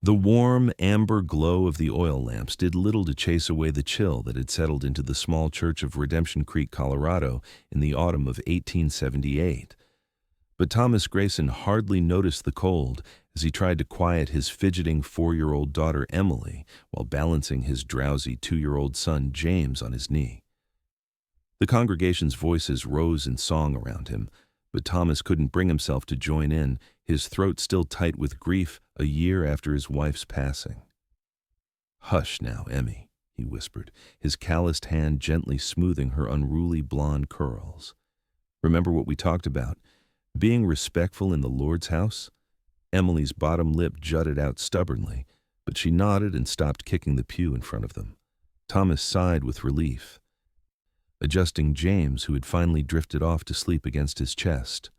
The warm, amber glow of the oil lamps did little to chase away the chill that had settled into the small church of Redemption Creek, Colorado, in the autumn of 1878. But Thomas Grayson hardly noticed the cold as he tried to quiet his fidgeting 4-year-old daughter Emily while balancing his drowsy 2-year-old son James on his knee. The congregation's voices rose in song around him, but Thomas couldn't bring himself to join in, his throat still tight with grief a year after his wife's passing. "Hush now, Emmy," he whispered, his calloused hand gently smoothing her unruly blonde curls. "Remember what we talked about? Being respectful in the Lord's house?" Emily's bottom lip jutted out stubbornly, but she nodded and stopped kicking the pew in front of them. Thomas sighed with relief, adjusting James, who had finally drifted off to sleep against his chest.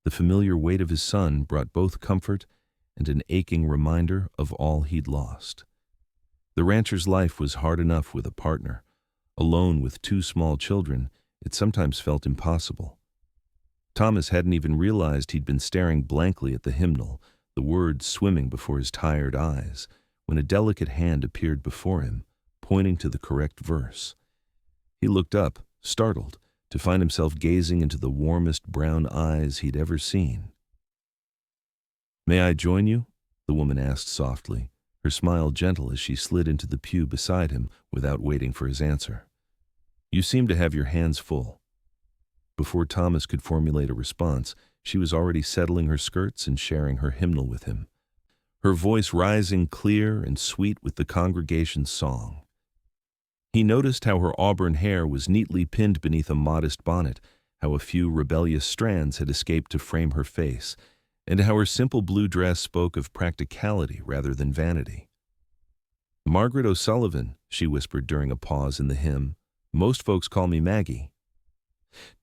The familiar weight of his son brought both comfort and an aching reminder of all he'd lost. The rancher's life was hard enough with a partner. Alone with 2 small children, it sometimes felt impossible. Thomas hadn't even realized he'd been staring blankly at the hymnal, the words swimming before his tired eyes, when a delicate hand appeared before him, pointing to the correct verse. He looked up, startled, to find himself gazing into the warmest brown eyes he'd ever seen. "May I join you?" the woman asked softly, her smile gentle as she slid into the pew beside him without waiting for his answer. "You seem to have your hands full." Before Thomas could formulate a response, she was already settling her skirts and sharing her hymnal with him, her voice rising clear and sweet with the congregation's song. He noticed how her auburn hair was neatly pinned beneath a modest bonnet, how a few rebellious strands had escaped to frame her face, and how her simple blue dress spoke of practicality rather than vanity. "Margaret O'Sullivan," she whispered during a pause in the hymn. "Most folks call me Maggie."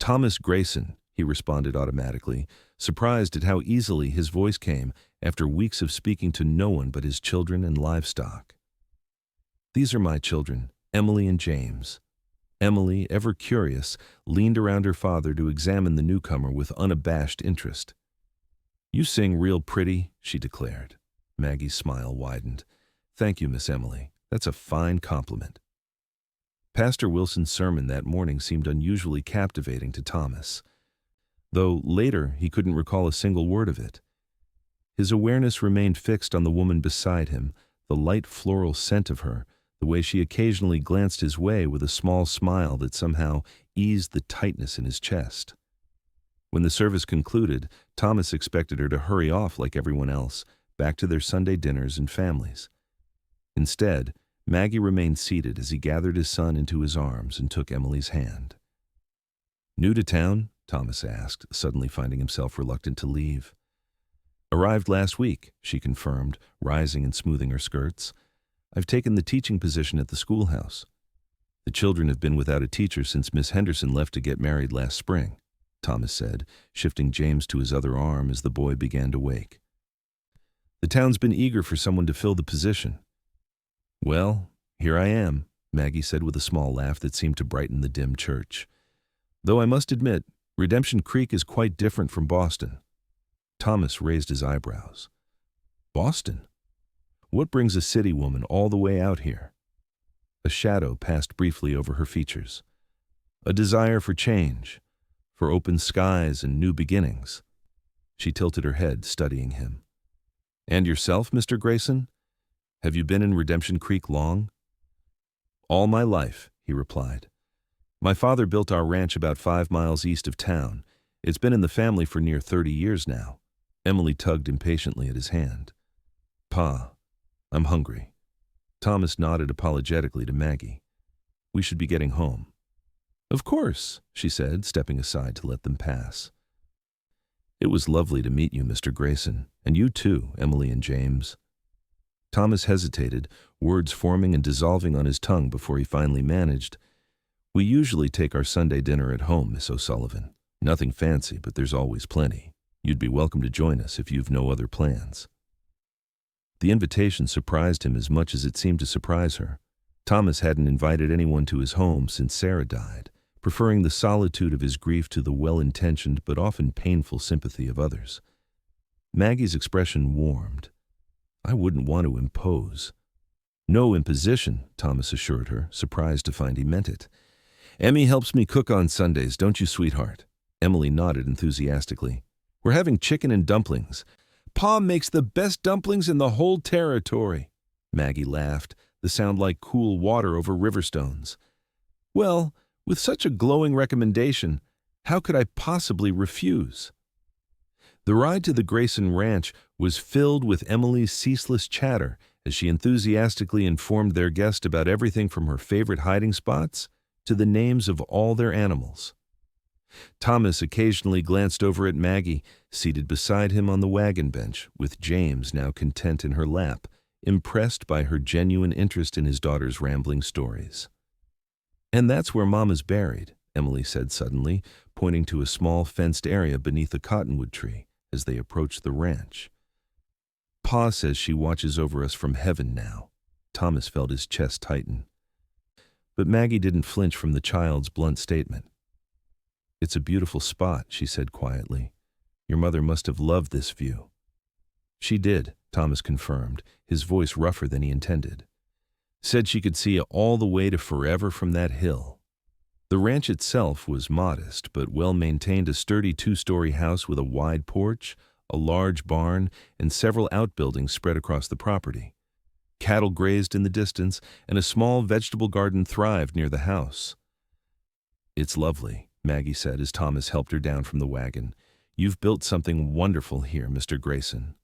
"Thomas Grayson," he responded automatically, surprised at how easily his voice came after weeks of speaking to no one but his children and livestock. "These are my children, Emily and James." Emily, ever curious, leaned around her father to examine the newcomer with unabashed interest. "You sing real pretty," she declared. Maggie's smile widened. "Thank you, Miss Emily. That's a fine compliment." Pastor Wilson's sermon that morning seemed unusually captivating to Thomas, though later he couldn't recall a single word of it. His awareness remained fixed on the woman beside him, the light floral scent of her, the way she occasionally glanced his way with a small smile that somehow eased the tightness in his chest. When the service concluded, Thomas expected her to hurry off like everyone else, back to their Sunday dinners and families. Instead, Maggie remained seated as he gathered his son into his arms and took Emily's hand. "New to town?" Thomas asked, suddenly finding himself reluctant to leave. "Arrived last week," she confirmed, rising and smoothing her skirts. "I've taken the teaching position at the schoolhouse. The children have been without a teacher since Miss Henderson left to get married last spring," Thomas said, shifting James to his other arm as the boy began to wake. "The town's been eager for someone to fill the position." "Well, here I am," Maggie said with a small laugh that seemed to brighten the dim church. "Though I must admit, Redemption Creek is quite different from Boston." Thomas raised his eyebrows. "Boston? What brings a city woman all the way out here?" A shadow passed briefly over her features. "A desire for change, for open skies and new beginnings." She tilted her head, studying him. "And yourself, Mr. Grayson? Have you been in Redemption Creek long?" "All my life," he replied. "My father built our ranch about 5 miles east of town. It's been in the family for near 30 years now." Emily tugged impatiently at his hand. "Pa, I'm hungry." Thomas nodded apologetically to Maggie. "We should be getting home." "Of course," she said, stepping aside to let them pass. "It was lovely to meet you, Mr. Grayson, and you too, Emily and James." Thomas hesitated, words forming and dissolving on his tongue before he finally managed, "We usually take our Sunday dinner at home, Miss O'Sullivan. Nothing fancy, but there's always plenty. You'd be welcome to join us if you've no other plans." The invitation surprised him as much as it seemed to surprise her. Thomas hadn't invited anyone to his home since Sarah died, preferring the solitude of his grief to the well-intentioned but often painful sympathy of others. Maggie's expression warmed. I wouldn't want to impose. No imposition, Thomas assured her, surprised to find he meant it. Emmy helps me cook on Sundays, don't you, sweetheart? Emily nodded enthusiastically. We're having chicken and dumplings. Pa makes the best dumplings in the whole territory. Maggie laughed, the sound like cool water over river stones. Well, with such a glowing recommendation, how could I possibly refuse? The ride to the Grayson ranch was filled with Emily's ceaseless chatter as she enthusiastically informed their guest about everything from her favorite hiding spots to the names of all their animals. Thomas occasionally glanced over at Maggie, seated beside him on the wagon bench, with James now content in her lap, impressed by her genuine interest in his daughter's rambling stories. And that's where Mama's buried, Emily said suddenly, pointing to a small fenced area beneath a cottonwood tree as they approached the ranch. Pa says she watches over us from heaven now. Thomas felt his chest tighten. But Maggie didn't flinch from the child's blunt statement. It's a beautiful spot, she said quietly. Your mother must have loved this view. She did, Thomas confirmed, his voice rougher than he intended. Said she could see all the way to forever from that hill. The ranch itself was modest but well-maintained, a sturdy two-story house with a wide porch, a large barn, and several outbuildings spread across the property. Cattle grazed in the distance, and a small vegetable garden thrived near the house. It's lovely, Maggie said as Thomas helped her down from the wagon. You've built something wonderful here, Mr. Grayson.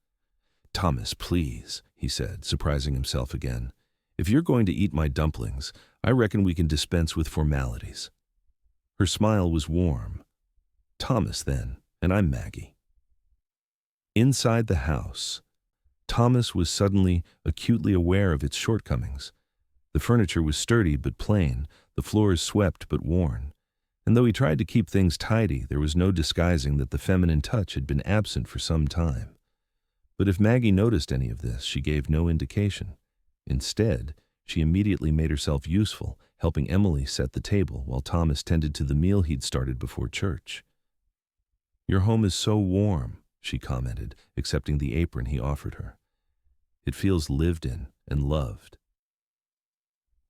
Thomas, please, he said, surprising himself again. If you're going to eat my dumplings, I reckon we can dispense with formalities. Her smile was warm. Thomas, then, and I'm Maggie. Inside the house, Thomas was suddenly acutely aware of its shortcomings. The furniture was sturdy but plain, the floors swept but worn. And though he tried to keep things tidy, there was no disguising that the feminine touch had been absent for some time. But if Maggie noticed any of this, she gave no indication. Instead, she immediately made herself useful, helping Emily set the table while Thomas tended to the meal he'd started before church. Your home is so warm, she commented, accepting the apron he offered her. It feels lived in and loved.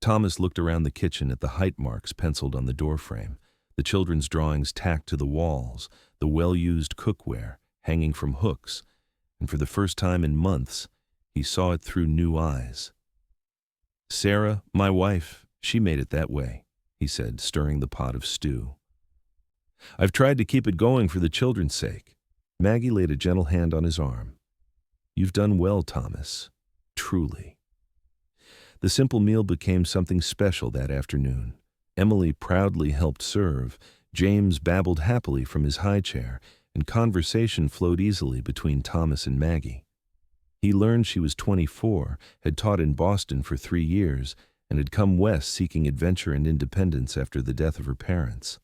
Thomas looked around the kitchen at the height marks penciled on the doorframe, the children's drawings tacked to the walls, the well-used cookware hanging from hooks, and for the first time in months, he saw it through new eyes. Sarah, my wife, she made it that way, he said, stirring the pot of stew. I've tried to keep it going for the children's sake. Maggie laid a gentle hand on his arm. You've done well, Thomas. Truly. The simple meal became something special that afternoon. Emily proudly helped serve, James babbled happily from his high chair, and conversation flowed easily between Thomas and Maggie. He learned she was 24, had taught in Boston for 3 years, and had come west seeking adventure and independence after the death of her parents.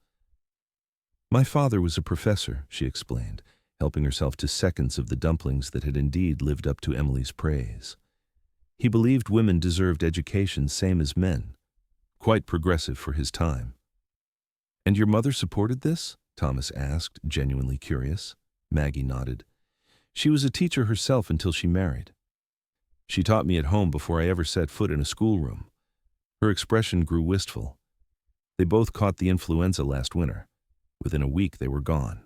My father was a professor, she explained, helping herself to seconds of the dumplings that had indeed lived up to Emily's praise. He believed women deserved education same as men. Quite progressive for his time. And your mother supported this? Thomas asked, genuinely curious. Maggie nodded. She was a teacher herself until she married. She taught me at home before I ever set foot in a schoolroom. Her expression grew wistful. They both caught the influenza last winter. Within a week they were gone.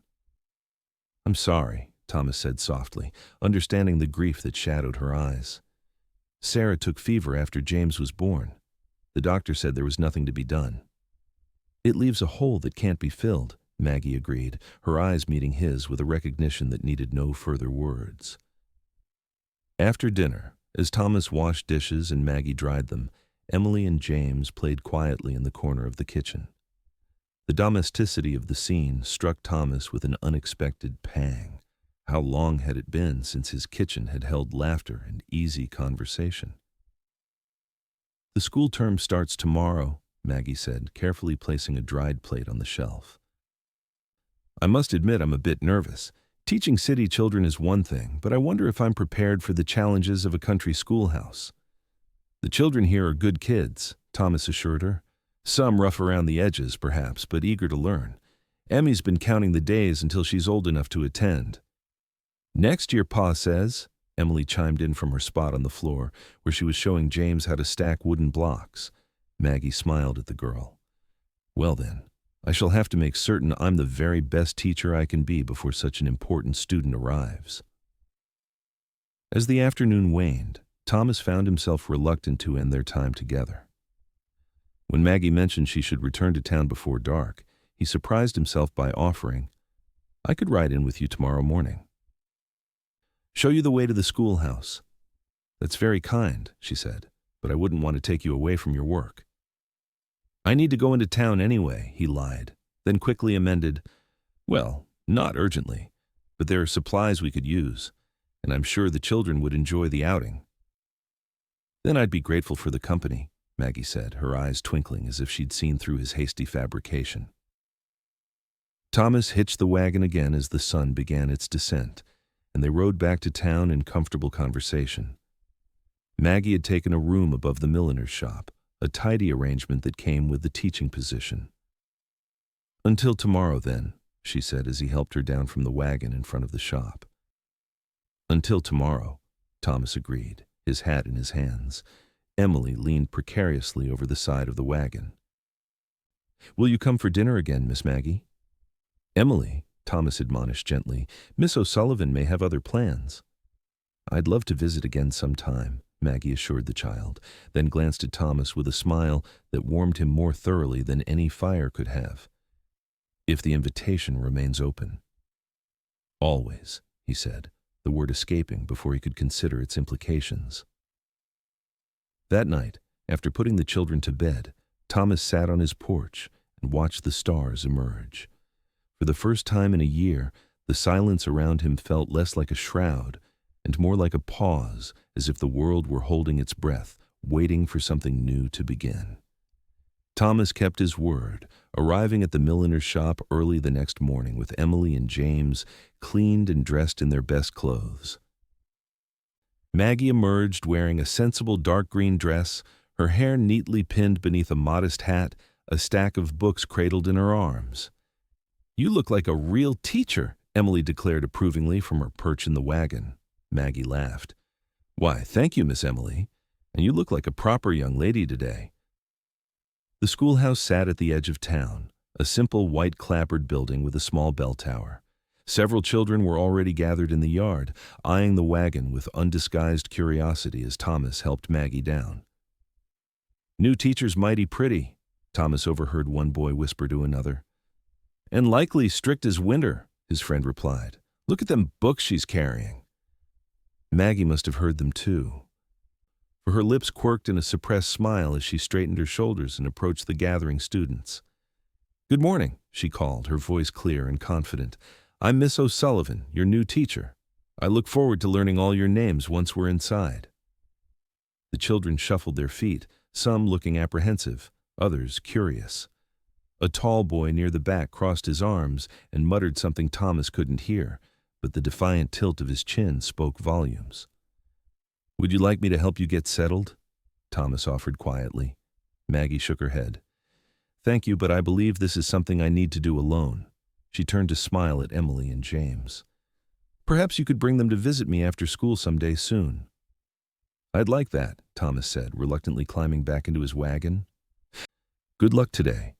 I'm sorry, Thomas said softly, understanding the grief that shadowed her eyes. Sarah took fever after James was born. The doctor said there was nothing to be done. It leaves a hole that can't be filled, Maggie agreed, her eyes meeting his with a recognition that needed no further words. After dinner, as Thomas washed dishes and Maggie dried them, Emily and James played quietly in the corner of the kitchen. The domesticity of the scene struck Thomas with an unexpected pang. How long had it been since his kitchen had held laughter and easy conversation? The school term starts tomorrow, Maggie said, carefully placing a dried plate on the shelf. I must admit I'm a bit nervous. Teaching city children is one thing, but I wonder if I'm prepared for the challenges of a country schoolhouse. The children here are good kids, Thomas assured her. Some rough around the edges, perhaps, but eager to learn. Emmy's been counting the days until she's old enough to attend. Next year, Pa says, Emily chimed in from her spot on the floor, where she was showing James how to stack wooden blocks. Maggie smiled at the girl. Well then, I shall have to make certain I'm the very best teacher I can be before such an important student arrives. As the afternoon waned, Thomas found himself reluctant to end their time together. When Maggie mentioned she should return to town before dark, he surprised himself by offering, "I could ride in with you tomorrow morning. Show you the way to the schoolhouse." "That's very kind," she said, "but I wouldn't want to take you away from your work." "I need to go into town anyway," he lied, then quickly amended, "Well, not urgently, but there are supplies we could use, and I'm sure the children would enjoy the outing." "Then I'd be grateful for the company," Maggie said, her eyes twinkling as if she'd seen through his hasty fabrication. Thomas hitched the wagon again as the sun began its descent, and they rode back to town in comfortable conversation. Maggie had taken a room above the milliner's shop, a tidy arrangement that came with the teaching position. "Until tomorrow, then," she said as he helped her down from the wagon in front of the shop. "Until tomorrow," Thomas agreed, his hat in his hands. Emily leaned precariously over the side of the wagon. "Will you come for dinner again, Miss Maggie?" "Emily," Thomas admonished gently, "Miss O'Sullivan may have other plans." "I'd love to visit again sometime," Maggie assured the child, then glanced at Thomas with a smile that warmed him more thoroughly than any fire could have. "If the invitation remains open." "Always," he said, the word escaping before he could consider its implications. That night, after putting the children to bed, Thomas sat on his porch and watched the stars emerge. For the first time in a year, the silence around him felt less like a shroud and more like a pause, as if the world were holding its breath, waiting for something new to begin. Thomas kept his word, arriving at the milliner's shop early the next morning with Emily and James cleaned and dressed in their best clothes. Maggie emerged wearing a sensible dark green dress, her hair neatly pinned beneath a modest hat, a stack of books cradled in her arms. "You look like a real teacher," Emily declared approvingly from her perch in the wagon. Maggie laughed. "Why, thank you, Miss Emily, and you look like a proper young lady today." The schoolhouse sat at the edge of town, a simple white clapboard building with a small bell tower. Several children were already gathered in the yard, eyeing the wagon with undisguised curiosity as Thomas helped Maggie down. "New teacher's mighty pretty," Thomas overheard one boy whisper to another. "And likely strict as winter," his friend replied. "Look at them books she's carrying." Maggie must have heard them too, for her lips quirked in a suppressed smile as she straightened her shoulders and approached the gathering students. "Good morning," she called, her voice clear and confident. "I'm Miss O'Sullivan, your new teacher. I look forward to learning all your names once we're inside." The children shuffled their feet, some looking apprehensive, others curious. A tall boy near the back crossed his arms and muttered something Thomas couldn't hear, but the defiant tilt of his chin spoke volumes. "Would you like me to help you get settled?" Thomas offered quietly. Maggie shook her head. "Thank you, but I believe this is something I need to do alone." She turned to smile at Emily and James. "Perhaps you could bring them to visit me after school someday soon." "I'd like that," Thomas said, reluctantly climbing back into his wagon. "Good luck today."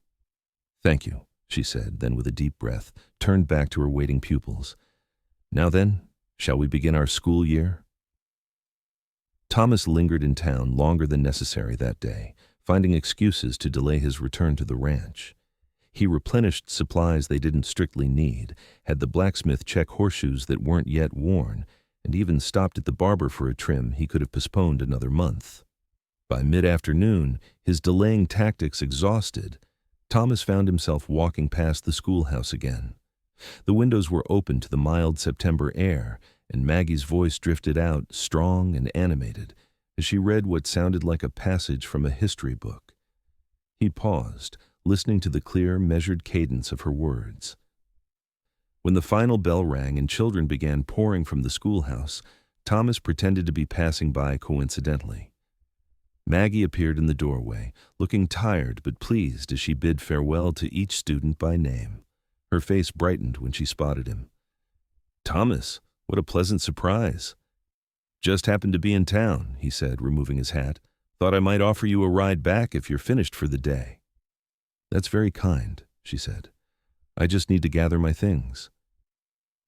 "Thank you," she said, then with a deep breath, turned back to her waiting pupils. "Now then, shall we begin our school year?" Thomas lingered in town longer than necessary that day, finding excuses to delay his return to the ranch. He replenished supplies they didn't strictly need, had the blacksmith check horseshoes that weren't yet worn, and even stopped at the barber for a trim he could have postponed another month. By mid-afternoon, his delaying tactics exhausted, Thomas found himself walking past the schoolhouse again. The windows were open to the mild September air, and Maggie's voice drifted out, strong and animated, as she read what sounded like a passage from a history book. He paused, listening to the clear, measured cadence of her words. When the final bell rang and children began pouring from the schoolhouse, Thomas pretended to be passing by coincidentally. Maggie appeared in the doorway, looking tired but pleased as she bid farewell to each student by name. Her face brightened when she spotted him. "Thomas, what a pleasant surprise." "Just happened to be in town," he said, removing his hat. "Thought I might offer you a ride back if you're finished for the day." "That's very kind," she said. "I just need to gather my things."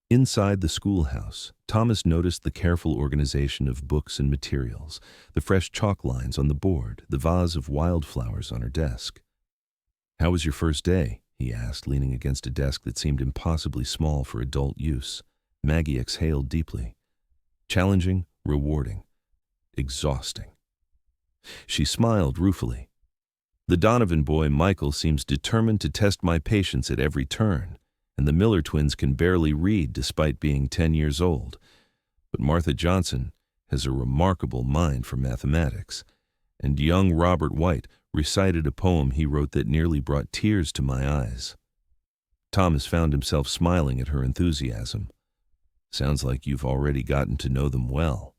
Inside the schoolhouse, Thomas noticed the careful organization of books and materials, the fresh chalk lines on the board, the vase of wildflowers on her desk. "How was your first day?" he asked, leaning against a desk that seemed impossibly small for adult use. Maggie exhaled deeply. "Challenging, rewarding, exhausting." She smiled ruefully. "The Donovan boy, Michael, seems determined to test my patience at every turn, and the Miller twins can barely read despite being 10 years old. But Martha Johnson has a remarkable mind for mathematics, and young Robert White recited a poem he wrote that nearly brought tears to my eyes." Thomas found himself smiling at her enthusiasm. "Sounds like you've already gotten to know them well."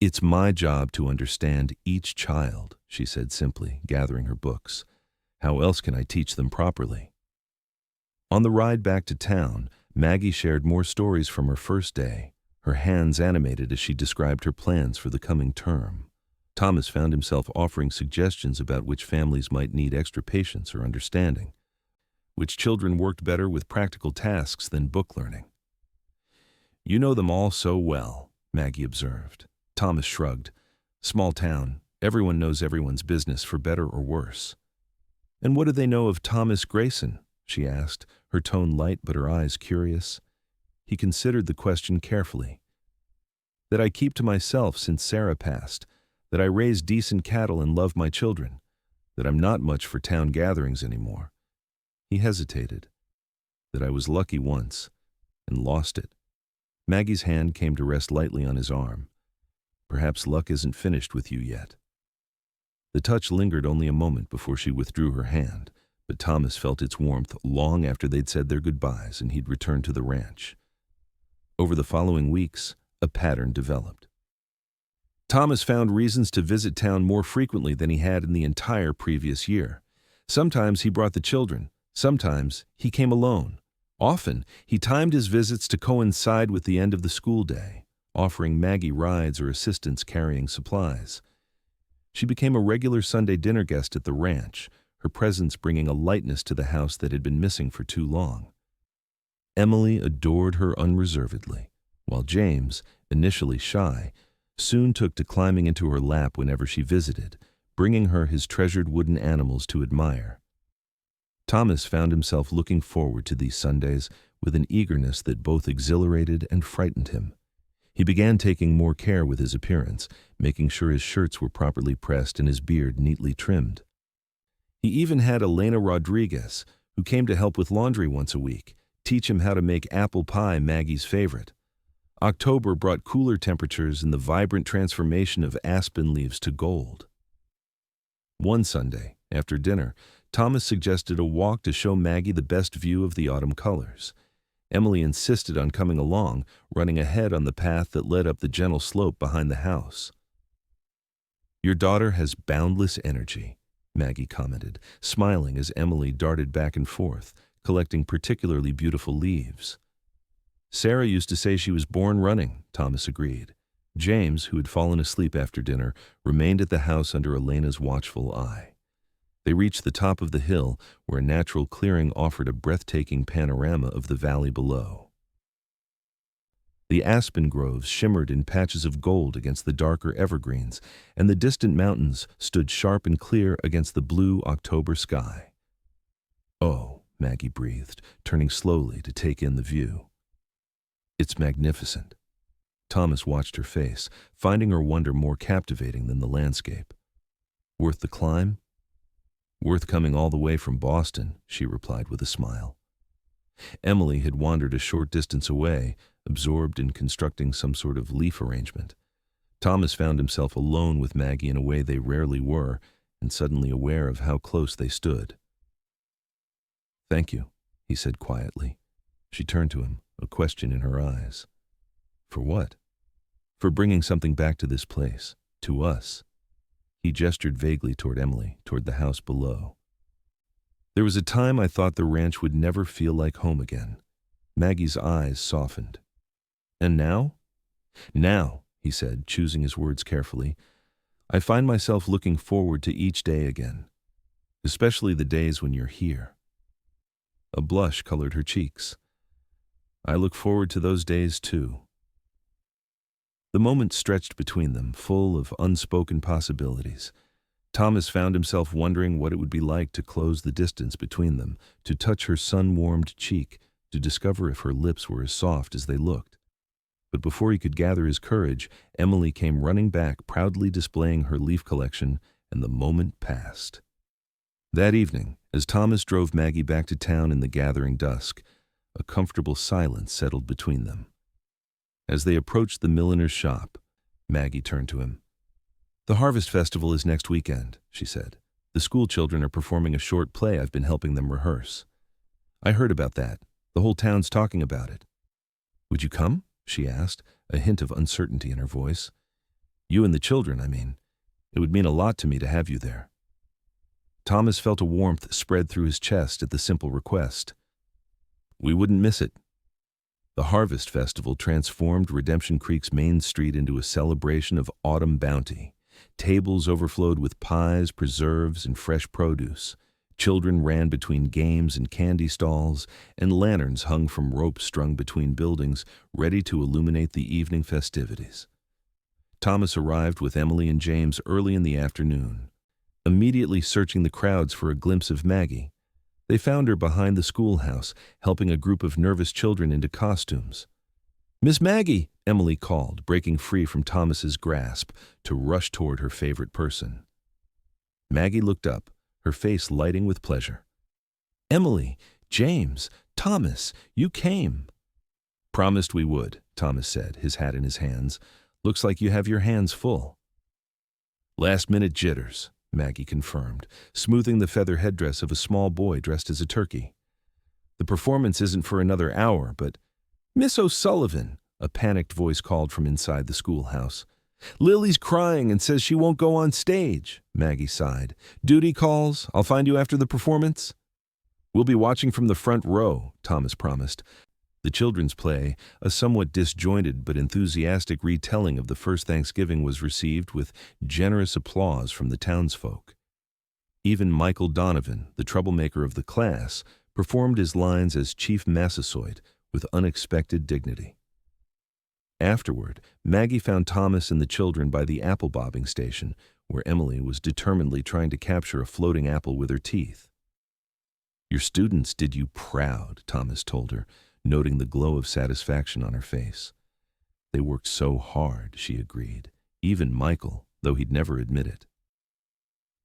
"It's my job to understand each child," she said simply, gathering her books. "How else can I teach them properly?" On the ride back to town, Maggie shared more stories from her first day, her hands animated as she described her plans for the coming term. Thomas found himself offering suggestions about which families might need extra patience or understanding, which children worked better with practical tasks than book learning. "You know them all so well," Maggie observed. Thomas shrugged. "Small town. Everyone knows everyone's business, for better or worse." "And what do they know of Thomas Grayson?" she asked, her tone light but her eyes curious. He considered the question carefully. "That I keep to myself since Sarah passed, that I raise decent cattle and love my children, that I'm not much for town gatherings anymore." He hesitated. "That I was lucky once and lost it." Maggie's hand came to rest lightly on his arm. "Perhaps luck isn't finished with you yet." The touch lingered only a moment before she withdrew her hand, but Thomas felt its warmth long after they'd said their goodbyes and he'd returned to the ranch. Over the following weeks, a pattern developed. Thomas found reasons to visit town more frequently than he had in the entire previous year. Sometimes he brought the children, sometimes he came alone. Often, he timed his visits to coincide with the end of the school day, offering Maggie rides or assistance carrying supplies. She became a regular Sunday dinner guest at the ranch, her presence bringing a lightness to the house that had been missing for too long. Emily adored her unreservedly, while James, initially shy, soon took to climbing into her lap whenever she visited, bringing her his treasured wooden animals to admire. Thomas found himself looking forward to these Sundays with an eagerness that both exhilarated and frightened him. He began taking more care with his appearance, making sure his shirts were properly pressed and his beard neatly trimmed. He even had Elena Rodriguez, who came to help with laundry once a week, teach him how to make apple pie, Maggie's favorite. October brought cooler temperatures and the vibrant transformation of aspen leaves to gold. One Sunday, after dinner, Thomas suggested a walk to show Maggie the best view of the autumn colors. Emily insisted on coming along, running ahead on the path that led up the gentle slope behind the house. "Your daughter has boundless energy," Maggie commented, smiling as Emily darted back and forth, collecting particularly beautiful leaves. "Sarah used to say she was born running," Thomas agreed. James, who had fallen asleep after dinner, remained at the house under Elena's watchful eye. They reached the top of the hill, where a natural clearing offered a breathtaking panorama of the valley below. The aspen groves shimmered in patches of gold against the darker evergreens, and the distant mountains stood sharp and clear against the blue October sky. "Oh," Maggie breathed, turning slowly to take in the view. "It's magnificent." Thomas watched her face, finding her wonder more captivating than the landscape. "Worth the climb?" "Worth coming all the way from Boston," she replied with a smile. Emily had wandered a short distance away, absorbed in constructing some sort of leaf arrangement. Thomas found himself alone with Maggie in a way they rarely were, and suddenly aware of how close they stood. "Thank you," he said quietly. She turned to him, a question in her eyes. "For what?" "For bringing something back to this place, to us." He gestured vaguely toward Emily, toward the house below. "There was a time I thought the ranch would never feel like home again." Maggie's eyes softened. "And now?" "Now," he said, choosing his words carefully. I find myself looking forward to each day again, especially the days when you're here. A blush colored her cheeks. I look forward to those days too. The moment stretched between them, full of unspoken possibilities. Thomas found himself wondering what it would be like to close the distance between them, to touch her sun-warmed cheek, to discover if her lips were as soft as they looked. But before he could gather his courage, Emily came running back, proudly displaying her leaf collection, and the moment passed. That evening, as Thomas drove Maggie back to town in the gathering dusk, a comfortable silence settled between them. As they approached the milliner's shop, Maggie turned to him. The Harvest Festival is next weekend, she said. The school children are performing a short play I've been helping them rehearse. I heard about that. The whole town's talking about it. Would you come? She asked, a hint of uncertainty in her voice. You and the children, I mean. It would mean a lot to me to have you there. Thomas felt a warmth spread through his chest at the simple request. We wouldn't miss it. The Harvest Festival transformed Redemption Creek's main street into a celebration of autumn bounty. Tables overflowed with pies, preserves, and fresh produce. Children ran between games and candy stalls, and lanterns hung from ropes strung between buildings, ready to illuminate the evening festivities. Thomas arrived with Emily and James early in the afternoon, immediately searching the crowds for a glimpse of Maggie. They found her behind the schoolhouse, helping a group of nervous children into costumes. Miss Maggie, Emily called, breaking free from Thomas's grasp to rush toward her favorite person. Maggie looked up, her face lighting with pleasure. Emily, James, Thomas, you came. Promised we would, Thomas said, his hat in his hands. Looks like you have your hands full. Last-minute jitters, Maggie confirmed, smoothing the feather headdress of a small boy dressed as a turkey. The performance isn't for another hour, but... Miss O'Sullivan, a panicked voice called from inside the schoolhouse. Lily's crying and says she won't go on stage, Maggie sighed. Duty calls. I'll find you after the performance. We'll be watching from the front row, Thomas promised. The children's play, a somewhat disjointed but enthusiastic retelling of the first Thanksgiving, was received with generous applause from the townsfolk. Even Michael Donovan, the troublemaker of the class, performed his lines as Chief Massasoit with unexpected dignity. Afterward, Maggie found Thomas and the children by the apple bobbing station, where Emily was determinedly trying to capture a floating apple with her teeth. Your students did you proud, Thomas told her, noting the glow of satisfaction on her face. They worked so hard, she agreed, even Michael, though he'd never admit it.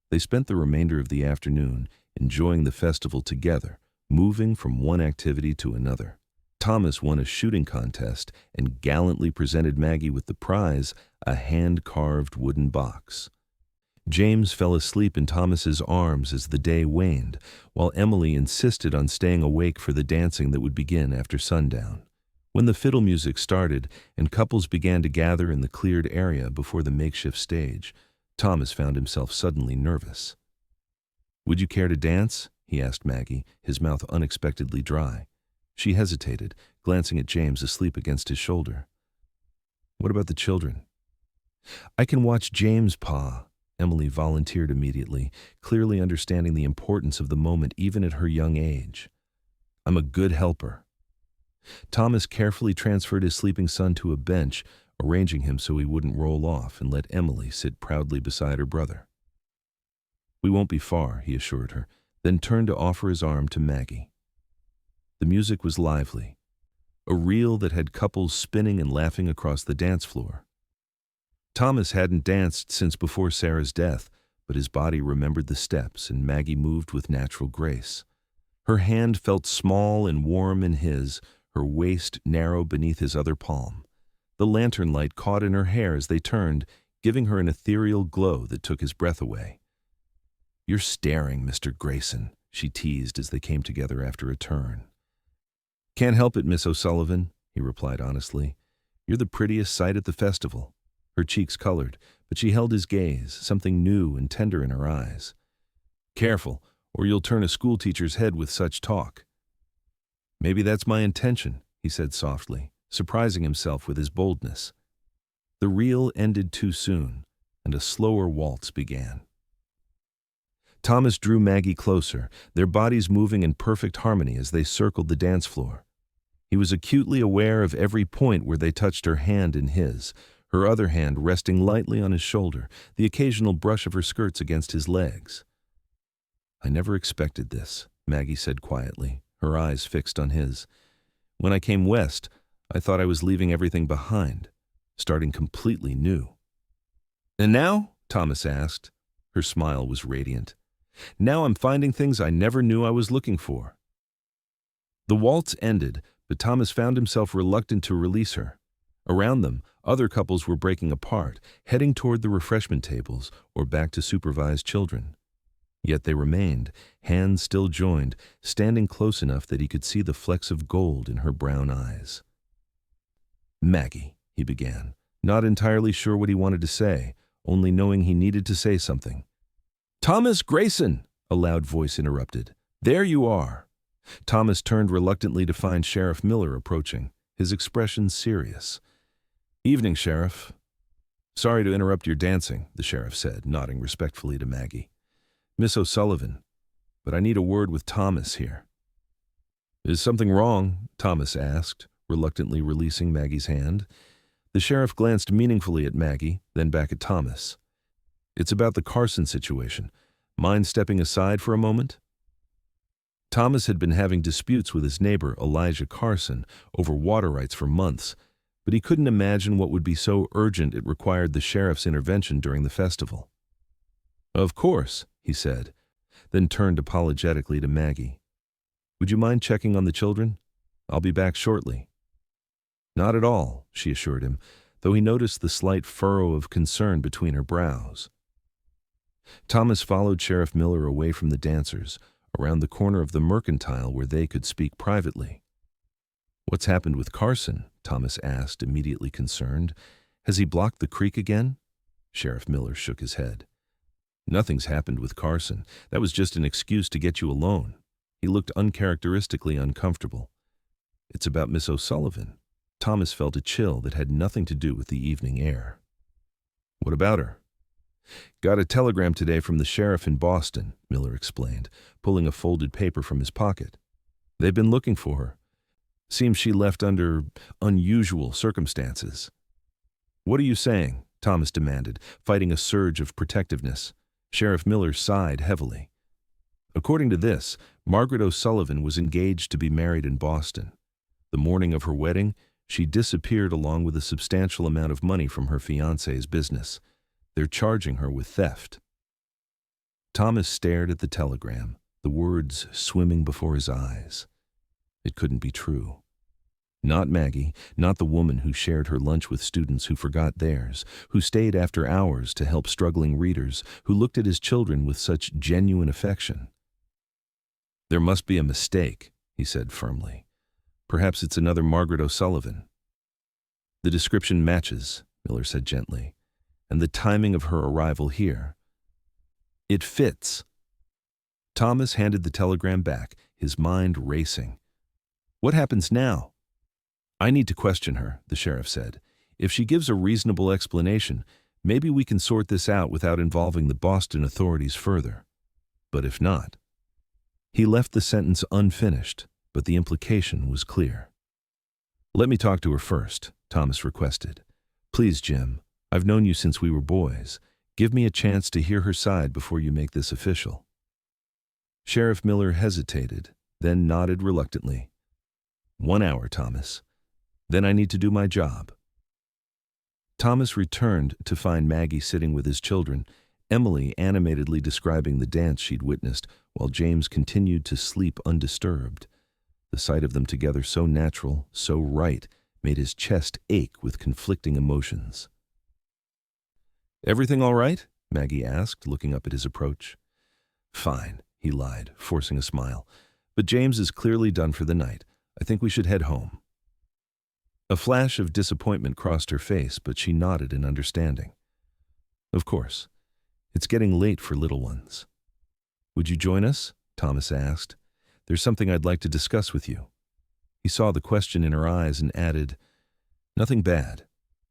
They spent the remainder of the afternoon enjoying the festival together, moving from one activity to another. Thomas won a shooting contest and gallantly presented Maggie with the prize, a hand-carved wooden box. James fell asleep in Thomas's arms as the day waned, while Emily insisted on staying awake for the dancing that would begin after sundown. When the fiddle music started and couples began to gather in the cleared area before the makeshift stage, Thomas found himself suddenly nervous. Would you care to dance? He asked Maggie, his mouth unexpectedly dry. She hesitated, glancing at James asleep against his shoulder. What about the children? I can watch James, Pa, Emily volunteered immediately, clearly understanding the importance of the moment even at her young age. I'm a good helper. Thomas carefully transferred his sleeping son to a bench, arranging him so he wouldn't roll off, and let Emily sit proudly beside her brother. We won't be far, he assured her, then turned to offer his arm to Maggie. The music was lively, a reel that had couples spinning and laughing across the dance floor. Thomas hadn't danced since before Sarah's death, but his body remembered the steps, and Maggie moved with natural grace. Her hand felt small and warm in his, her waist narrow beneath his other palm. The lantern light caught in her hair as they turned, giving her an ethereal glow that took his breath away. You're staring, Mr. Grayson, she teased as they came together after a turn. Can't help it, Miss O'Sullivan, he replied honestly. You're the prettiest sight at the festival. Her cheeks colored, but she held his gaze, something new and tender in her eyes. Careful, or you'll turn a schoolteacher's head with such talk. Maybe that's my intention, he said softly, surprising himself with his boldness. The reel ended too soon, and a slower waltz began. Thomas drew Maggie closer, their bodies moving in perfect harmony as they circled the dance floor. He was acutely aware of every point where they touched her hand in his, her other hand resting lightly on his shoulder, the occasional brush of her skirts against his legs. "I never expected this," Maggie said quietly, her eyes fixed on his. "When I came west, I thought I was leaving everything behind, starting completely new." "And now?" Thomas asked. Her smile was radiant. "Now I'm finding things I never knew I was looking for." The waltz ended, but Thomas found himself reluctant to release her. Around them, other couples were breaking apart, heading toward the refreshment tables or back to supervise children. Yet they remained, hands still joined, standing close enough that he could see the flecks of gold in her brown eyes. "Maggie," he began, not entirely sure what he wanted to say, only knowing he needed to say something. "Thomas Grayson!" a loud voice interrupted. "There you are." Thomas turned reluctantly to find Sheriff Miller approaching, his expression serious. "Evening, Sheriff." "Sorry to interrupt your dancing," the sheriff said, nodding respectfully to Maggie. "Miss O'Sullivan, but I need a word with Thomas here." "Is something wrong?" Thomas asked, reluctantly releasing Maggie's hand. The sheriff glanced meaningfully at Maggie, then back at Thomas. "It's about the Carson situation. Mind stepping aside for a moment?" Thomas had been having disputes with his neighbor, Elijah Carson, over water rights for months, but he couldn't imagine what would be so urgent it required the sheriff's intervention during the festival. "Of course," he said, then turned apologetically to Maggie. "Would you mind checking on the children? I'll be back shortly." "Not at all," she assured him, though he noticed the slight furrow of concern between her brows. Thomas followed Sheriff Miller away from the dancers, around the corner of the mercantile where they could speak privately. "What's happened with Carson?" Thomas asked, immediately concerned. "Has he blocked the creek again?" Sheriff Miller shook his head. "Nothing's happened with Carson. That was just an excuse to get you alone." He looked uncharacteristically uncomfortable. "It's about Miss O'Sullivan." Thomas felt a chill that had nothing to do with the evening air. "What about her?" "Got a telegram today from the sheriff in Boston," Miller explained, pulling a folded paper from his pocket. "They've been looking for her. Seems she left under unusual circumstances." "What are you saying?" Thomas demanded, fighting a surge of protectiveness. Sheriff Miller sighed heavily. "According to this, Margaret O'Sullivan was engaged to be married in Boston. The morning of her wedding, she disappeared along with a substantial amount of money from her fiancé's business. They're charging her with theft." Thomas stared at the telegram, the words swimming before his eyes. It couldn't be true. Not Maggie, not the woman who shared her lunch with students who forgot theirs, who stayed after hours to help struggling readers, who looked at his children with such genuine affection. "There must be a mistake," he said firmly. "Perhaps it's another Margaret O'Sullivan." "The description matches," Miller said gently, "and the timing of her arrival here. It fits." Thomas handed the telegram back, his mind racing. "What happens now?" "I need to question her," the sheriff said. "If she gives a reasonable explanation, maybe we can sort this out without involving the Boston authorities further. But if not..." He left the sentence unfinished, but the implication was clear. "Let me talk to her first," Thomas requested. "Please, Jim, I've known you since we were boys. Give me a chance to hear her side before you make this official." Sheriff Miller hesitated, then nodded reluctantly. "1 hour, Thomas. Then I need to do my job." Thomas returned to find Maggie sitting with his children, Emily animatedly describing the dance she'd witnessed, while James continued to sleep undisturbed. The sight of them together, so natural, so right, made his chest ache with conflicting emotions. "Everything all right?" Maggie asked, looking up at his approach. "Fine," he lied, forcing a smile. "But James is clearly done for the night. I think we should head home." A flash of disappointment crossed her face, but she nodded in understanding. "Of course. It's getting late for little ones." "Would you join us?" Thomas asked. "There's something I'd like to discuss with you." He saw the question in her eyes and added, "Nothing bad.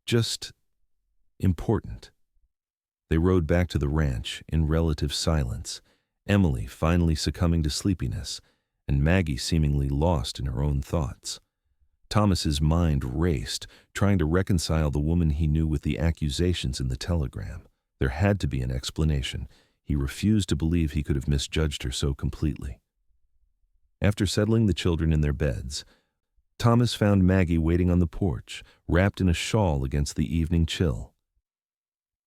Just important. They rode back to the ranch in relative silence, Emily finally succumbing to sleepiness, and Maggie seemingly lost in her own thoughts. Thomas's mind raced, trying to reconcile the woman he knew with the accusations in the telegram. There had to be an explanation. He refused to believe he could have misjudged her so completely. After settling the children in their beds, Thomas found Maggie waiting on the porch, wrapped in a shawl against the evening chill.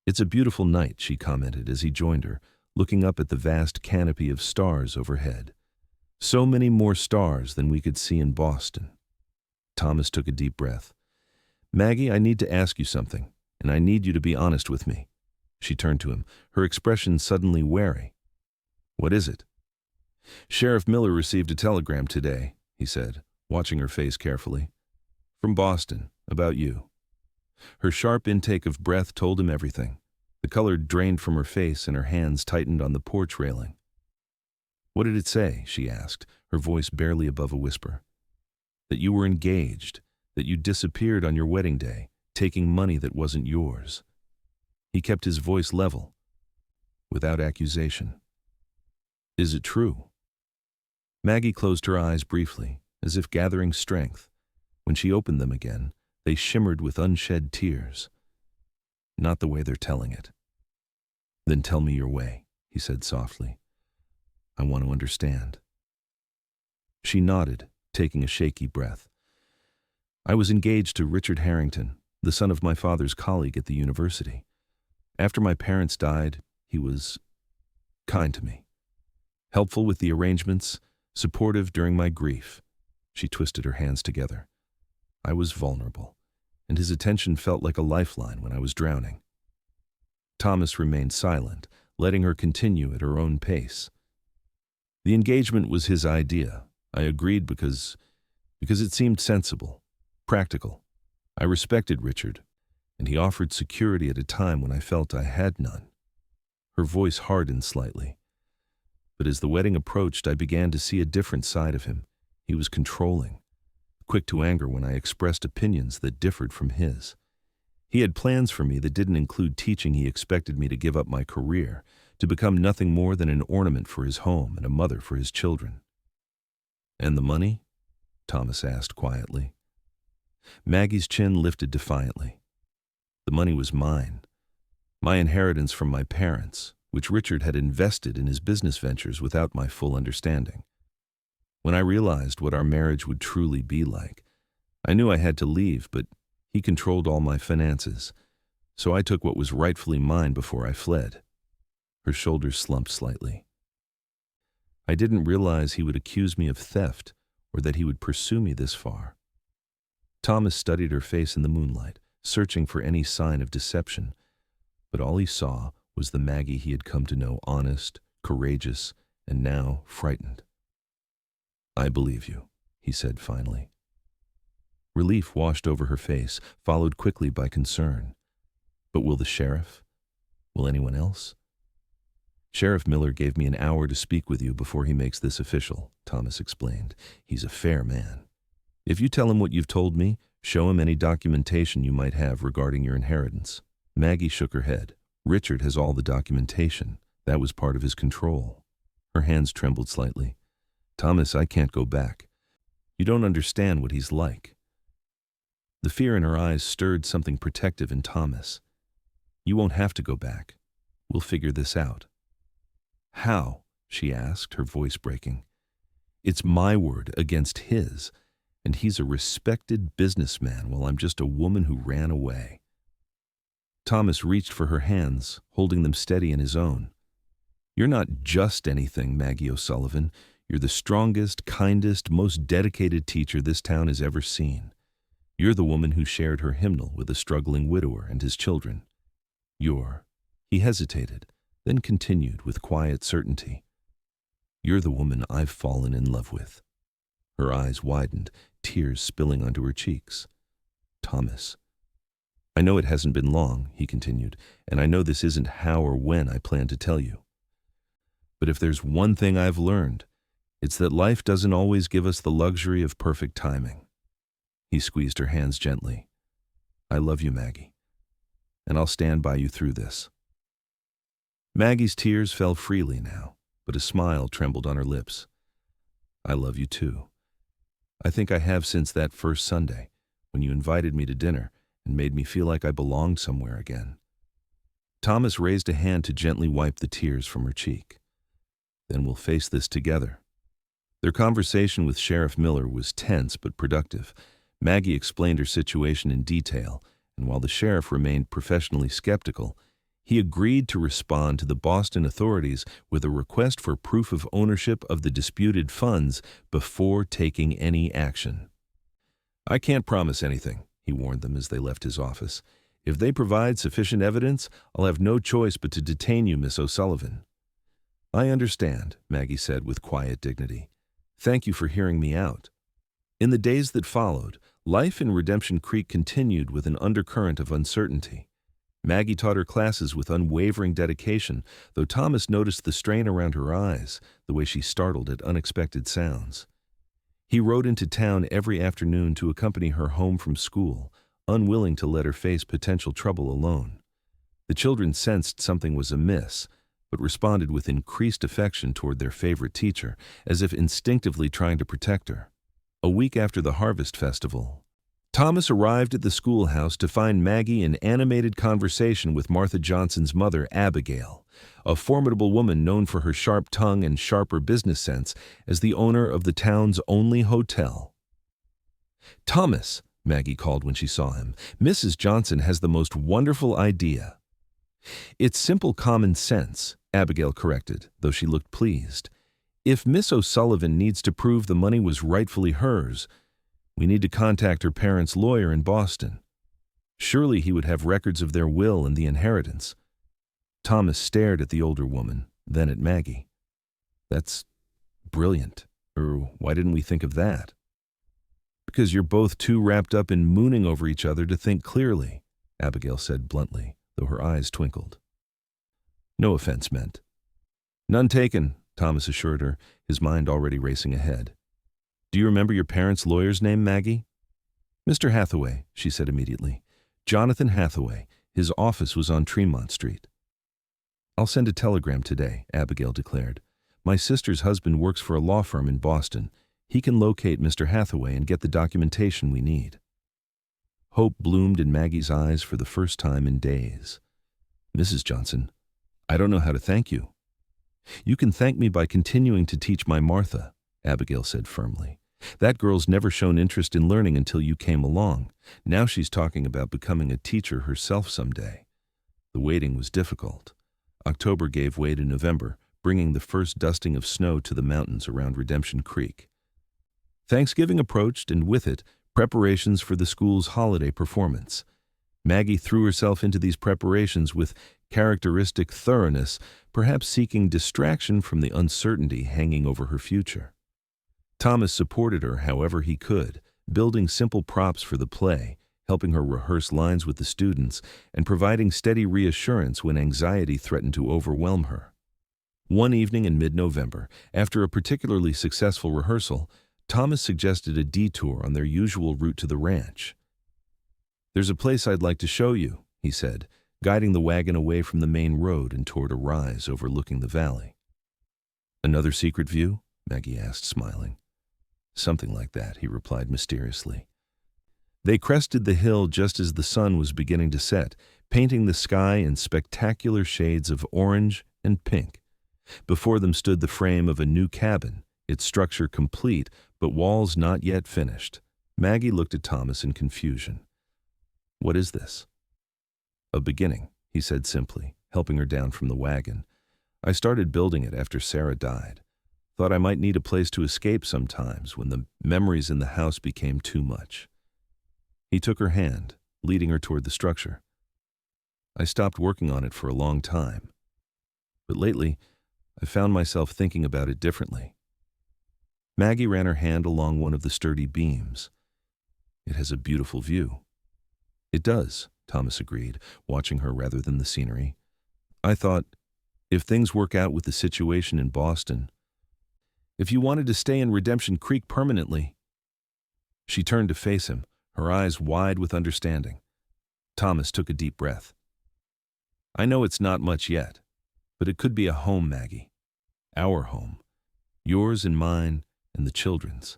"It's a beautiful night," she commented as he joined her, looking up at the vast canopy of stars overhead. "So many more stars than we could see in Boston." Thomas took a deep breath. "Maggie, I need to ask you something, and I need you to be honest with me." She turned to him, her expression suddenly wary. "What is it?" "Sheriff Miller received a telegram today," he said, watching her face carefully. "From Boston, about you." Her sharp intake of breath told him everything. The color drained from her face and her hands tightened on the porch railing. "What did it say?" she asked, her voice barely above a whisper. "That you were engaged, that you disappeared on your wedding day, taking money that wasn't yours." He kept his voice level, without accusation. "Is it true?" Maggie closed her eyes briefly, as if gathering strength. When she opened them again, they shimmered with unshed tears. "Not the way they're telling it." "Then tell me your way," he said softly. "I want to understand." She nodded, taking a shaky breath. "I was engaged to Richard Harrington, the son of my father's colleague at the university. After my parents died, he was kind to me, helpful with the arrangements, supportive during my grief." She twisted her hands together. "I was vulnerable, and his attention felt like a lifeline when I was drowning." Thomas remained silent, letting her continue at her own pace. "The engagement was his idea. I agreed because it seemed sensible, practical. I respected Richard, and he offered security at a time when I felt I had none." Her voice hardened slightly. "But as the wedding approached, I began to see a different side of him. He was controlling, quick to anger when I expressed opinions that differed from his. He had plans for me that didn't include teaching. He expected me to give up my career, to become nothing more than an ornament for his home and a mother for his children." "And the money?" Thomas asked quietly. Maggie's chin lifted defiantly. "The money was mine, my inheritance from my parents, which Richard had invested in his business ventures without my full understanding. When I realized what our marriage would truly be like, I knew I had to leave, but he controlled all my finances, so I took what was rightfully mine before I fled." Her shoulders slumped slightly. "I didn't realize he would accuse me of theft or that he would pursue me this far." Thomas studied her face in the moonlight, searching for any sign of deception, but all he saw was the Maggie he had come to know, honest, courageous, and now frightened. "I believe you," he said finally. Relief washed over her face, followed quickly by concern. "But will the sheriff? Will anyone else?" "Sheriff Miller gave me an hour to speak with you before he makes this official," Thomas explained. "He's a fair man. If you tell him what you've told me, show him any documentation you might have regarding your inheritance." Maggie shook her head. "Richard has all the documentation. That was part of his control." Her hands trembled slightly. "Thomas, I can't go back. You don't understand what he's like." The fear in her eyes stirred something protective in Thomas. "You won't have to go back. We'll figure this out." "How?" she asked, her voice breaking. "It's my word against his, and he's a respected businessman while I'm just a woman who ran away." Thomas reached for her hands, holding them steady in his own. "You're not just anything, Maggie O'Sullivan. You're the strongest, kindest, most dedicated teacher this town has ever seen. You're the woman who shared her hymnal with a struggling widower and his children. He hesitated, then continued with quiet certainty. "You're the woman I've fallen in love with." Her eyes widened, tears spilling onto her cheeks. "Thomas, I know it hasn't been long," he continued, "and I know this isn't how or when I plan to tell you. But if there's one thing I've learned, it's that life doesn't always give us the luxury of perfect timing." He squeezed her hands gently. "I love you, Maggie. and I'll stand by you through this." Maggie's tears fell freely now, but a smile trembled on her lips. "I love you too. I think I have since that first Sunday, when you invited me to dinner and made me feel like I belonged somewhere again." Thomas raised a hand to gently wipe the tears from her cheek. "Then we'll face this together." Their conversation with Sheriff Miller was tense but productive. Maggie explained her situation in detail, and while the sheriff remained professionally skeptical, he agreed to respond to the Boston authorities with a request for proof of ownership of the disputed funds before taking any action. "I can't promise anything," he warned them as they left his office. "If they provide sufficient evidence, I'll have no choice but to detain you, Miss O'Sullivan." "I understand," Maggie said with quiet dignity. "Thank you for hearing me out." In the days that followed, life in Redemption Creek continued with an undercurrent of uncertainty. Maggie taught her classes with unwavering dedication, though Thomas noticed the strain around her eyes, the way she startled at unexpected sounds. He rode into town every afternoon to accompany her home from school, unwilling to let her face potential trouble alone. The children sensed something was amiss, but responded with increased affection toward their favorite teacher, as if instinctively trying to protect her. A week after the Harvest Festival, Thomas arrived at the schoolhouse to find Maggie in animated conversation with Martha Johnson's mother, Abigail, a formidable woman known for her sharp tongue and sharper business sense as the owner of the town's only hotel. "Thomas," Maggie called when she saw him, "Mrs. Johnson has the most wonderful idea." "It's simple common sense," Abigail corrected, though she looked pleased. "If Miss O'Sullivan needs to prove the money was rightfully hers, we need to contact her parents' lawyer in Boston. Surely he would have records of their will and the inheritance." Thomas stared at the older woman, then at Maggie. "That's brilliant. Or why didn't we think of that?" "Because you're both too wrapped up in mooning over each other to think clearly," Abigail said bluntly, though her eyes twinkled. "No offense meant." "None taken," Thomas assured her, his mind already racing ahead. "Do you remember your parents' lawyer's name, Maggie?" "Mr. Hathaway," she said immediately. "Jonathan Hathaway. His office was on Tremont Street." "I'll send a telegram today," Abigail declared. "My sister's husband works for a law firm in Boston. He can locate Mr. Hathaway and get the documentation we need." Hope bloomed in Maggie's eyes for the first time in days. "Mrs. Johnson, I don't know how to thank you." "You can thank me by continuing to teach my Martha," Abigail said firmly. "That girl's never shown interest in learning until you came along. Now she's talking about becoming a teacher herself someday." The waiting was difficult. October gave way to November, bringing the first dusting of snow to the mountains around Redemption Creek. Thanksgiving approached, and with it, preparations for the school's holiday performance. Maggie threw herself into these preparations with characteristic thoroughness, perhaps seeking distraction from the uncertainty hanging over her future. Thomas supported her however he could, building simple props for the play, helping her rehearse lines with the students, and providing steady reassurance when anxiety threatened to overwhelm her. One evening in mid-November, after a particularly successful rehearsal, Thomas suggested a detour on their usual route to the ranch. "There's a place I'd like to show you," he said, guiding the wagon away from the main road and toward a rise overlooking the valley. "Another secret view?" Maggie asked, smiling. "Something like that," he replied mysteriously. They crested the hill just as the sun was beginning to set, painting the sky in spectacular shades of orange and pink. Before them stood the frame of a new cabin, its structure complete, but walls not yet finished. Maggie looked at Thomas in confusion. "What is this?" "A beginning," he said simply, helping her down from the wagon. "I started building it after Sarah died. Thought I might need a place to escape sometimes when the memories in the house became too much." He took her hand, leading her toward the structure. "I stopped working on it for a long time, but lately I found myself thinking about it differently." Maggie ran her hand along one of the sturdy beams. "It has a beautiful view." "It does," Thomas agreed, watching her rather than the scenery. "I thought, if things work out with the situation in Boston, if you wanted to stay in Redemption Creek permanently." She turned to face him, her eyes wide with understanding. Thomas took a deep breath. I know it's not much yet, but it could be a home, Maggie. Our home. Yours and mine and the children's.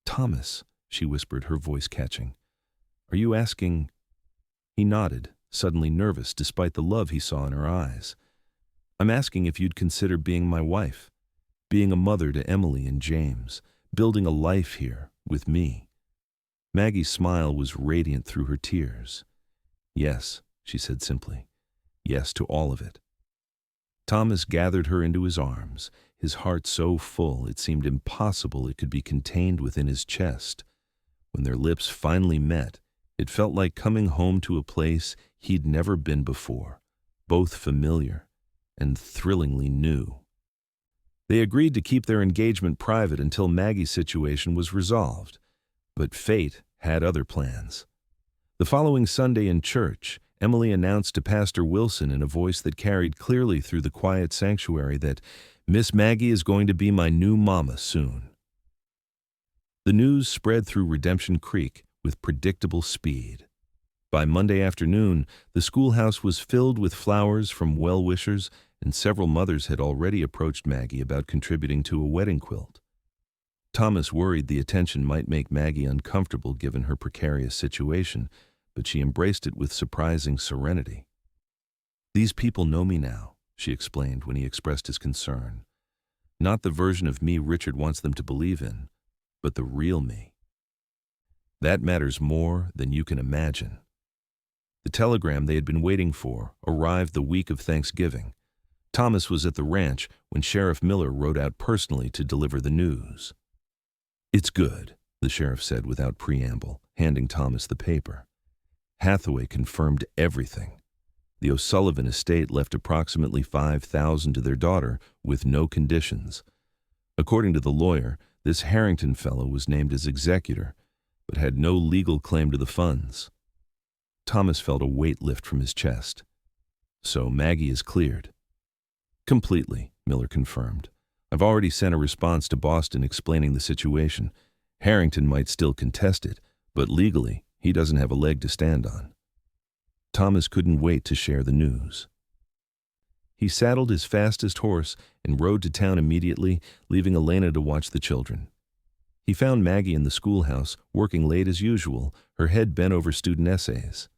Thomas, she whispered, her voice catching. Are you asking? He nodded, suddenly nervous despite the love he saw in her eyes. I'm asking if you'd consider being my wife, being a mother to Emily and James, building a life here with me. Maggie's smile was radiant through her tears. Yes, she said simply. Yes to all of it. Thomas gathered her into his arms, his heart so full it seemed impossible it could be contained within his chest. When their lips finally met, it felt like coming home to a place he'd never been before, both familiar and thrillingly new. They agreed to keep their engagement private until Maggie's situation was resolved, but fate had other plans. The following Sunday in church, Emily announced to Pastor Wilson in a voice that carried clearly through the quiet sanctuary that Miss Maggie is going to be my new mama soon. The news spread through Redemption Creek with predictable speed. By Monday afternoon, the schoolhouse was filled with flowers from well-wishers, and several mothers had already approached Maggie about contributing to a wedding quilt. Thomas worried the attention might make Maggie uncomfortable given her precarious situation, but she embraced it with surprising serenity. These people know me now, she explained when he expressed his concern. Not the version of me Richard wants them to believe in, but the real me. That matters more than you can imagine. The telegram they had been waiting for arrived the week of Thanksgiving. Thomas was at the ranch when Sheriff Miller rode out personally to deliver the news. It's good, the sheriff said without preamble, handing Thomas the paper. Hathaway confirmed everything. The O'Sullivan estate left approximately $5,000 to their daughter with no conditions. According to the lawyer, this Harrington fellow was named as executor, but had no legal claim to the funds. Thomas felt a weight lift from his chest. So Maggie is cleared. Completely, Miller confirmed. I've already sent a response to Boston explaining the situation. Harrington might still contest it, but legally, he doesn't have a leg to stand on. Thomas couldn't wait to share the news. He saddled his fastest horse and rode to town immediately, leaving Elena to watch the children. He found Maggie in the schoolhouse, working late as usual, her head bent over student essays.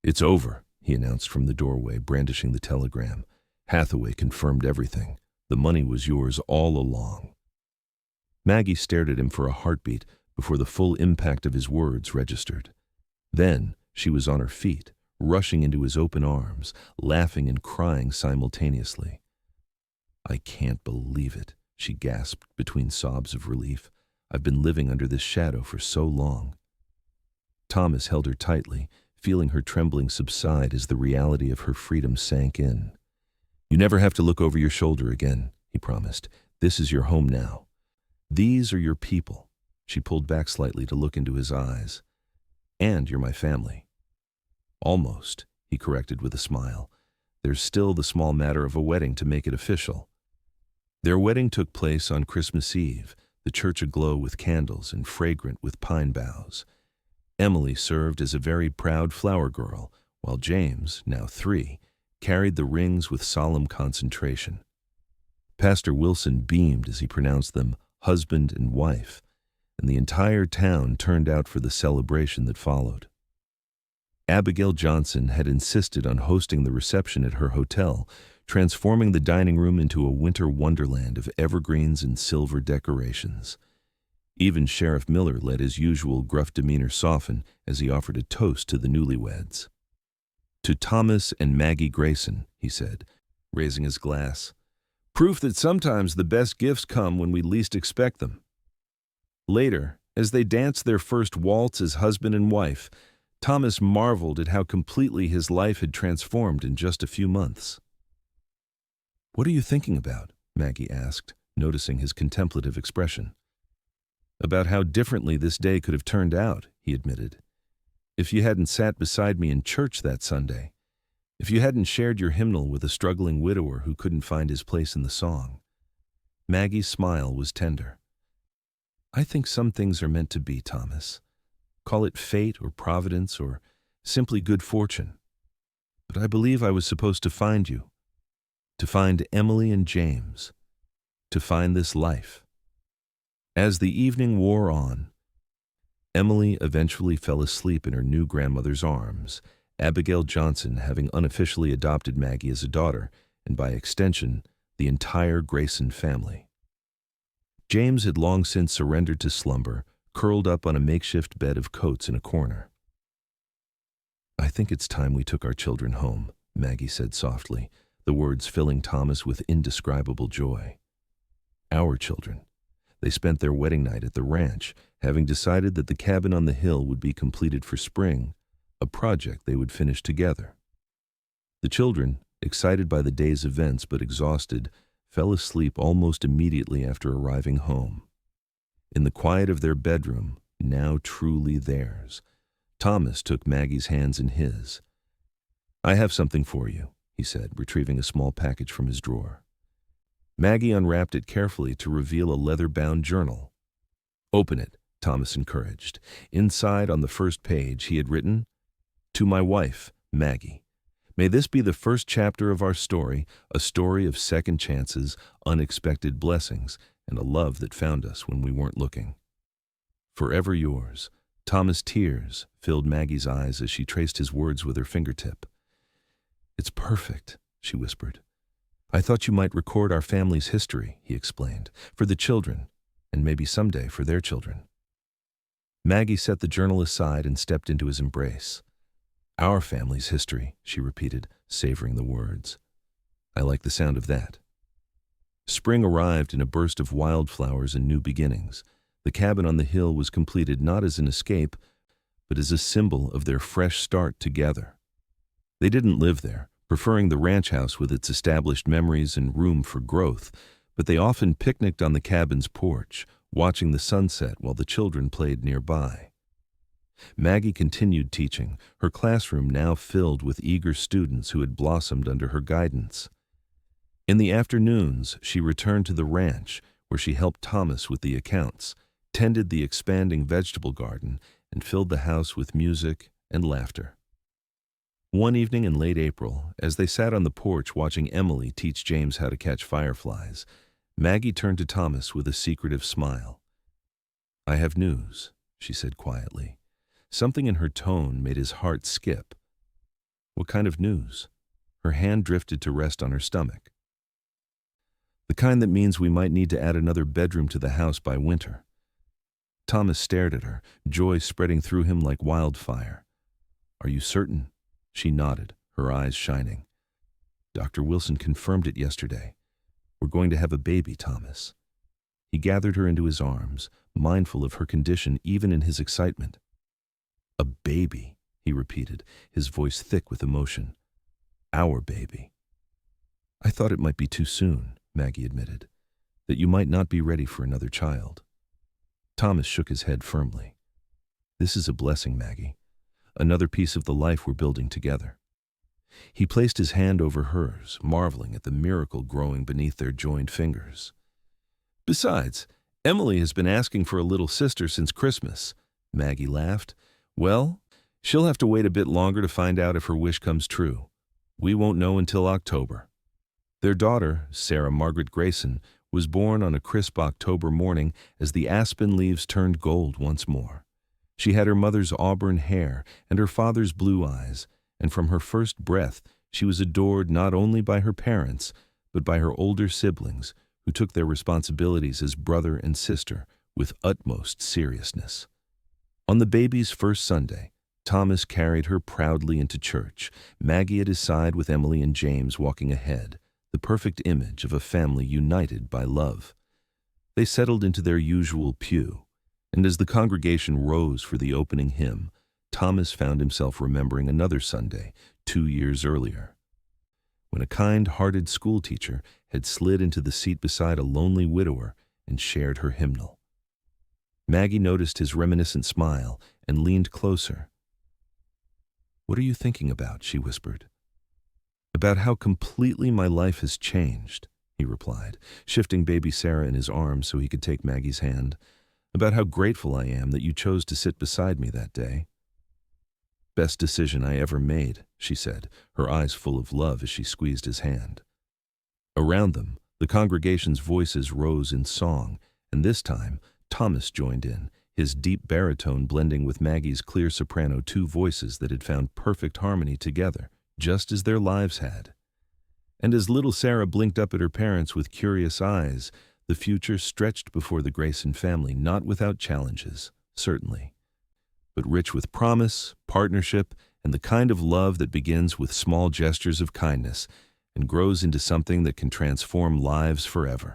It's over, he announced from the doorway, brandishing the telegram. Hathaway confirmed everything. The money was yours all along. Maggie stared at him for a heartbeat before the full impact of his words registered. Then she was on her feet, rushing into his open arms, laughing and crying simultaneously. I can't believe it, she gasped between sobs of relief. I've been living under this shadow for so long. Thomas held her tightly, feeling her trembling subside as the reality of her freedom sank in. You never have to look over your shoulder again, he promised. This is your home now. These are your people. She pulled back slightly to look into his eyes. And you're my family. Almost, he corrected with a smile. There's still the small matter of a wedding to make it official. Their wedding took place on Christmas Eve, the church aglow with candles and fragrant with pine boughs. Emily served as a very proud flower girl, while James, now 3, carried the rings with solemn concentration. Pastor Wilson beamed as he pronounced them husband and wife, and the entire town turned out for the celebration that followed. Abigail Johnson had insisted on hosting the reception at her hotel, transforming the dining room into a winter wonderland of evergreens and silver decorations. Even Sheriff Miller let his usual gruff demeanor soften as he offered a toast to the newlyweds. To Thomas and Maggie Grayson, he said, raising his glass. Proof that sometimes the best gifts come when we least expect them. Later, as they danced their first waltz as husband and wife, Thomas marveled at how completely his life had transformed in just a few months. What are you thinking about? Maggie asked, noticing his contemplative expression. About how differently this day could have turned out, he admitted. If you hadn't sat beside me in church that Sunday, if you hadn't shared your hymnal with a struggling widower who couldn't find his place in the song. Maggie's smile was tender. I think some things are meant to be, Thomas. Call it fate or providence or simply good fortune. But I believe I was supposed to find you, to find Emily and James, to find this life. As the evening wore on, Emily eventually fell asleep in her new grandmother's arms, Abigail Johnson having unofficially adopted Maggie as a daughter, and by extension, the entire Grayson family. James had long since surrendered to slumber, curled up on a makeshift bed of coats in a corner. "I think it's time we took our children home," Maggie said softly, the words filling Thomas with indescribable joy. Our children. They spent their wedding night at the ranch, having decided that the cabin on the hill would be completed for spring, a project they would finish together. The children, excited by the day's events but exhausted, fell asleep almost immediately after arriving home. In the quiet of their bedroom, now truly theirs, Thomas took Maggie's hands in his. "I have something for you," he said, retrieving a small package from his drawer. Maggie unwrapped it carefully to reveal a leather-bound journal. "Open it," Thomas encouraged. Inside, on the first page, he had written, "To my wife, Maggie. May this be the first chapter of our story, a story of second chances, unexpected blessings, and a love that found us when we weren't looking. Forever yours." Thomas' tears filled Maggie's eyes as she traced his words with her fingertip. "It's perfect," she whispered. "I thought you might record our family's history," he explained, "for the children, and maybe someday for their children." Maggie set the journal aside and stepped into his embrace. "Our family's history," she repeated, savoring the words. "I like the sound of that." Spring arrived in a burst of wildflowers and new beginnings. The cabin on the hill was completed not as an escape, but as a symbol of their fresh start together. They didn't live there, preferring the ranch house with its established memories and room for growth, but they often picnicked on the cabin's porch, watching the sunset while the children played nearby. Maggie continued teaching, her classroom now filled with eager students who had blossomed under her guidance. In the afternoons, she returned to the ranch, where she helped Thomas with the accounts, tended the expanding vegetable garden, and filled the house with music and laughter. One evening in late April, as they sat on the porch watching Emily teach James how to catch fireflies, Maggie turned to Thomas with a secretive smile. "I have news," she said quietly. Something in her tone made his heart skip. "What kind of news?" Her hand drifted to rest on her stomach. "The kind that means we might need to add another bedroom to the house by winter." Thomas stared at her, joy spreading through him like wildfire. "Are you certain?" She nodded, her eyes shining. "Dr. Wilson confirmed it yesterday. We're going to have a baby, Thomas." He gathered her into his arms, mindful of her condition even in his excitement. "A baby," he repeated, his voice thick with emotion. "Our baby." "I thought it might be too soon," Maggie admitted, "that you might not be ready for another child." Thomas shook his head firmly. "This is a blessing, Maggie. Another piece of the life we're building together." He placed his hand over hers, marveling at the miracle growing beneath their joined fingers. "Besides, Emily has been asking for a little sister since Christmas," Maggie laughed. "Well, she'll have to wait a bit longer to find out if her wish comes true. We won't know until October." Their daughter, Sarah Margaret Grayson, was born on a crisp October morning as the aspen leaves turned gold once more. She had her mother's auburn hair and her father's blue eyes, and from her first breath she was adored not only by her parents, but by her older siblings, who took their responsibilities as brother and sister with utmost seriousness. On the baby's first Sunday, Thomas carried her proudly into church, Maggie at his side with Emily and James walking ahead, the perfect image of a family united by love. They settled into their usual pew, and as the congregation rose for the opening hymn, Thomas found himself remembering another Sunday, 2 years earlier, when a kind-hearted schoolteacher had slid into the seat beside a lonely widower and shared her hymnal. Maggie noticed his reminiscent smile and leaned closer. "What are you thinking about?" she whispered. "About how completely my life has changed," he replied, shifting baby Sarah in his arms so he could take Maggie's hand. "About how grateful I am that you chose to sit beside me that day." "Best decision I ever made," she said, her eyes full of love as she squeezed his hand. Around them, the congregation's voices rose in song, and this time, Thomas joined in, his deep baritone blending with Maggie's clear soprano, two voices that had found perfect harmony together, just as their lives had. And as little Sarah blinked up at her parents with curious eyes, the future stretched before the Grayson family, not without challenges, certainly, but rich with promise, partnership, and the kind of love that begins with small gestures of kindness and grows into something that can transform lives forever.